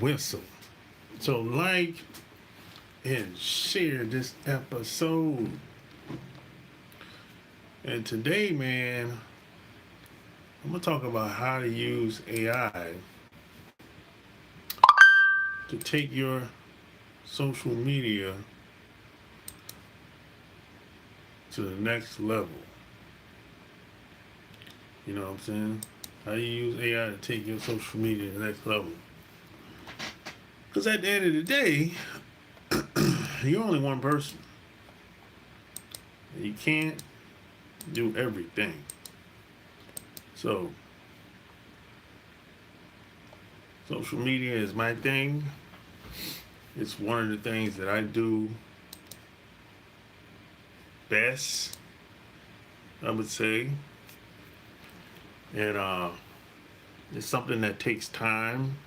whistle. So like and share this episode. And today, man, I'm gonna talk about how to use AI to take your social media to the next level. You know what I'm saying? How you use AI to take your social media to the next level. Because at the end of the day, you're only one person. You can't do everything. So, social media is my thing. It's one of the things that I do best, I would say. And it's something that takes time,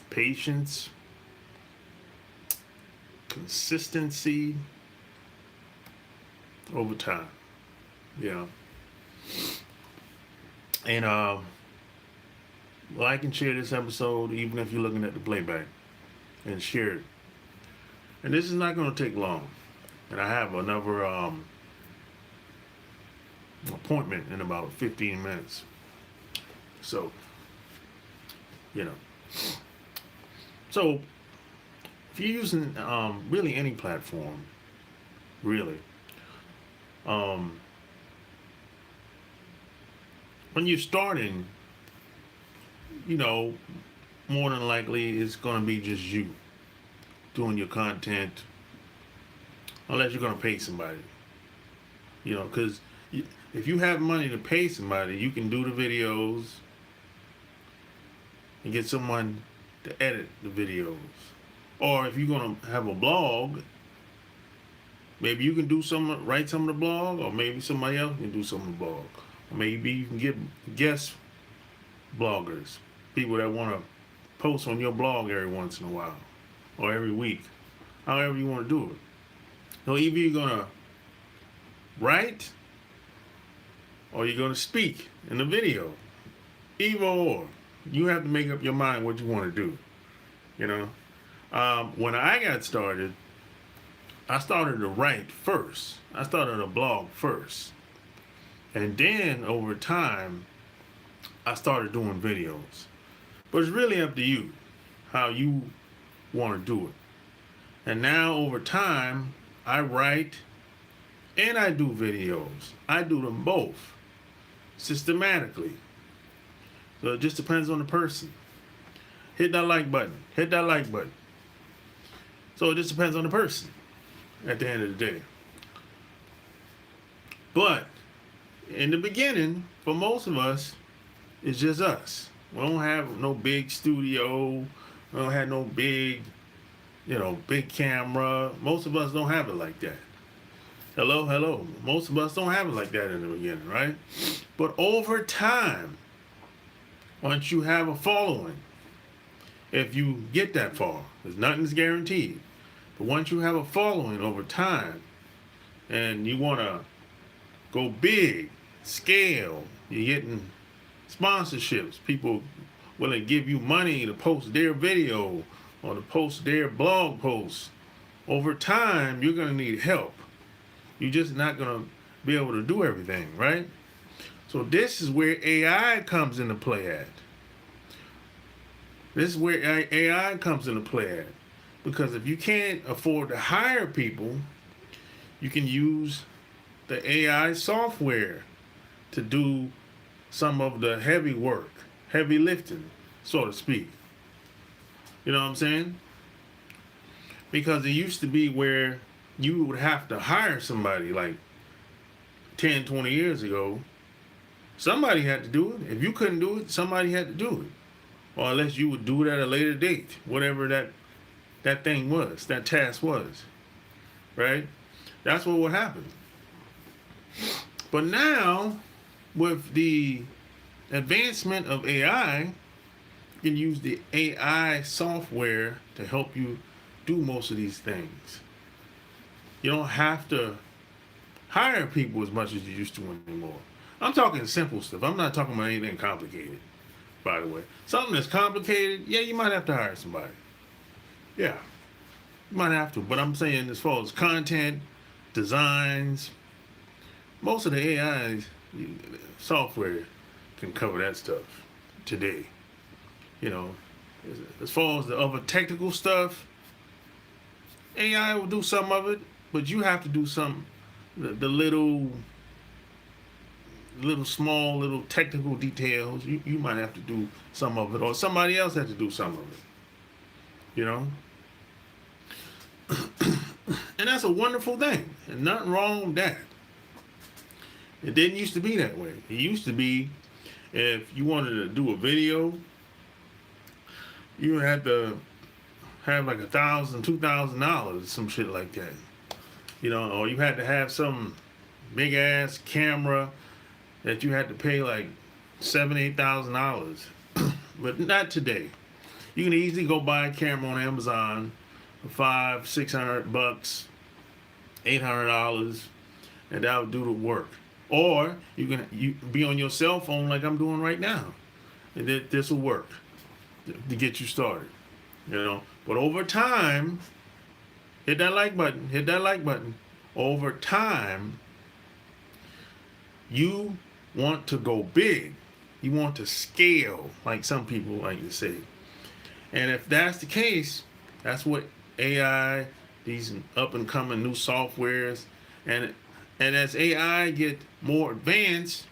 patience, consistency over time. Yeah. And like and share this episode even if you're looking at the playback, and share it. And this is not going to take long. And I have another appointment in about 15 minutes. So, you know. So, if you're using really any platform, really, when you're starting, you know, more than likely it's going to be just you doing your content, unless you're going to pay somebody. You know, because if you have money to pay somebody, you can do the videos and get someone to edit the videos. Or if you're going to have a blog, maybe you can write some of the blog, or maybe somebody else can do some of the blog. Or maybe you can get guest bloggers, people that want to post on your blog every once in a while, or every week, however you want to do it. So either you're going to write, or you're going to speak in the video. Either or. You have to make up your mind what you want to do. You know? When I got started, I started to write first. I started a blog first. And then, over time, I started doing videos. But it's really up to you how you want to do it. And now, over time, I write and I do videos. I do them both systematically. So it just depends on the person. Hit that like button. Hit that like button. So it just depends on the person at the end of the day. But in the beginning, for most of us, it's just us. We don't have no big studio. We don't have no big camera. Most of us don't have it like that. Hello. Most of us don't have it like that in the beginning, right? But over time, once you have a following, if you get that far, because nothing's guaranteed, but once you have a following over time, and you want to go big, scale, you're getting sponsorships, people willing to give you money to post their video or to post their blog posts. Over time, you're going to need help. You're just not going to be able to do everything, right? So this is where AI comes into play at. This is where AI comes into play at. Because if you can't afford to hire people, you can use the AI software to do some of the heavy work, heavy lifting, so to speak. You know what I'm saying? Because it used to be where you would have to hire somebody like 10, 20 years ago. Somebody had to do it. If you couldn't do it, somebody had to do it. Or unless you would do it at a later date, whatever that thing was, that task was. Right? That's what would happen. But now, with the advancement of AI, you can use the AI software to help you do most of these things. You don't have to hire people as much as you used to anymore. I'm talking simple stuff. I'm not talking about anything complicated. by the way. Something that's complicated, yeah, you might have to hire somebody. Yeah, you might have to. But I'm saying as far as content, designs, most of the AI software can cover that stuff today. You know, as far as the other technical stuff, AI will do some of it, but you have to do some the little small little technical details. You might have to do some of it, or somebody else has to do some of it. You know, and that's a wonderful thing, and nothing wrong with that. It didn't used to be that way. It used to be if you wanted to do a video, you had to have like $1,000, $2,000, some shit like that. You know, or you had to have some big ass camera that you had to pay like $7,000, $8,000. But not today. You can easily go buy a camera on Amazon for $500, $600, $800, and that'll do the work. Or you be on your cell phone like I'm doing right now, and this will work to get you started. You know, but over time, hit that like button. Hit that like button. Over time, you want to go big. You want to scale, like some people like to say. And if that's the case, that's what AI, these up and coming new softwares, and as AI get more advanced,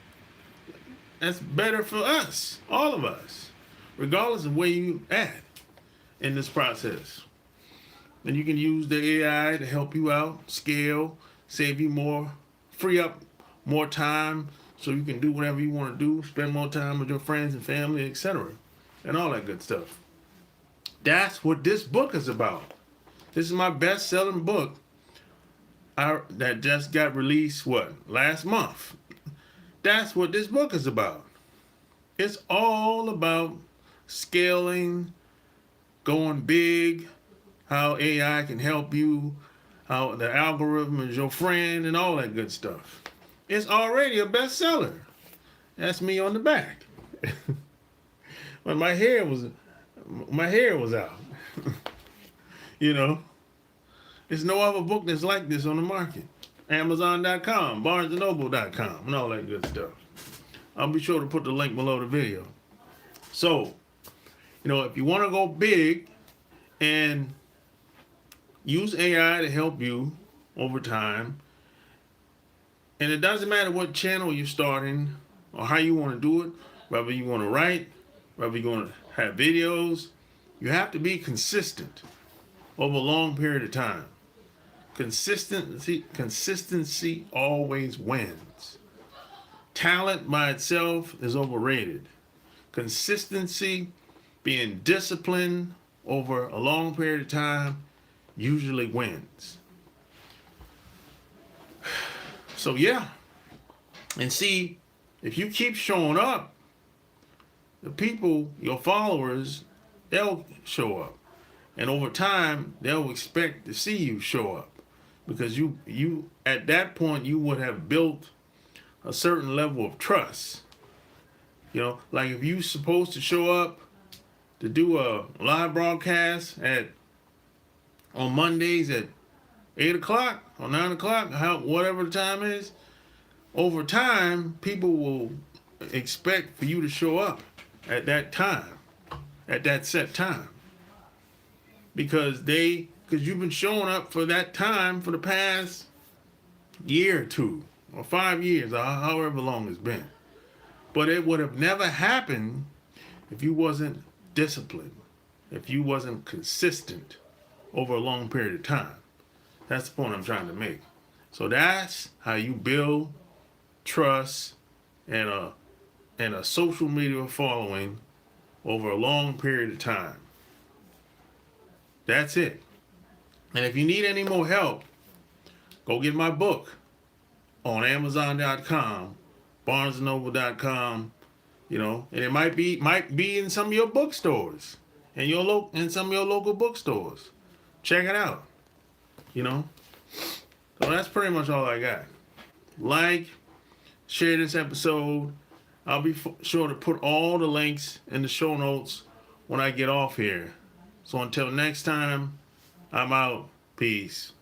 that's better for us, all of us, regardless of where you at in this process. And you can use the AI to help you out, scale, save you more, free up more time so you can do whatever you want to do, spend more time with your friends and family, etc. And all that good stuff. That's what this book is about. This is my best-selling book that just got released, last month. That's what this book is about. It's all about scaling, going big, how AI can help you, how the algorithm is your friend, and all that good stuff. It's already a bestseller. That's me on the back. When my hair was out. You know, there's no other book that's like this on the market. Amazon.com, BarnesandNoble.com, and all that good stuff. I'll be sure to put the link below the video. So, you know, if you want to go big and use AI to help you over time, and it doesn't matter what channel you're starting or how you want to do it, whether you want to write, whether you want to have videos, you have to be consistent over a long period of time. Consistency always wins. Talent by itself is overrated. Consistency, being disciplined over a long period of time, usually wins. So yeah, and see, if you keep showing up, the people, your followers, they'll show up. And over time, they'll expect to see you show up. Because you at that point, you would have built a certain level of trust. You know, like if you're supposed to show up to do a live broadcast on Mondays at 8 o'clock or 9 o'clock, whatever the time is, over time, people will expect for you to show up at that time, at that set time. Because you've been showing up for that time for the past year or two, or 5 years, or however long it's been. But it would have never happened if you wasn't disciplined, if you wasn't consistent over a long period of time. That's the point I'm trying to make. So that's how you build trust and a social media following over a long period of time. That's it. And if you need any more help, go get my book on Amazon.com, BarnesandNoble.com, you know, and it might be in some of your bookstores and in some of your local bookstores. Check it out. You know? So that's pretty much all I got. Like, share this episode, I'll be sure to put all the links in the show notes when I get off here. So until next time, I'm out. Peace.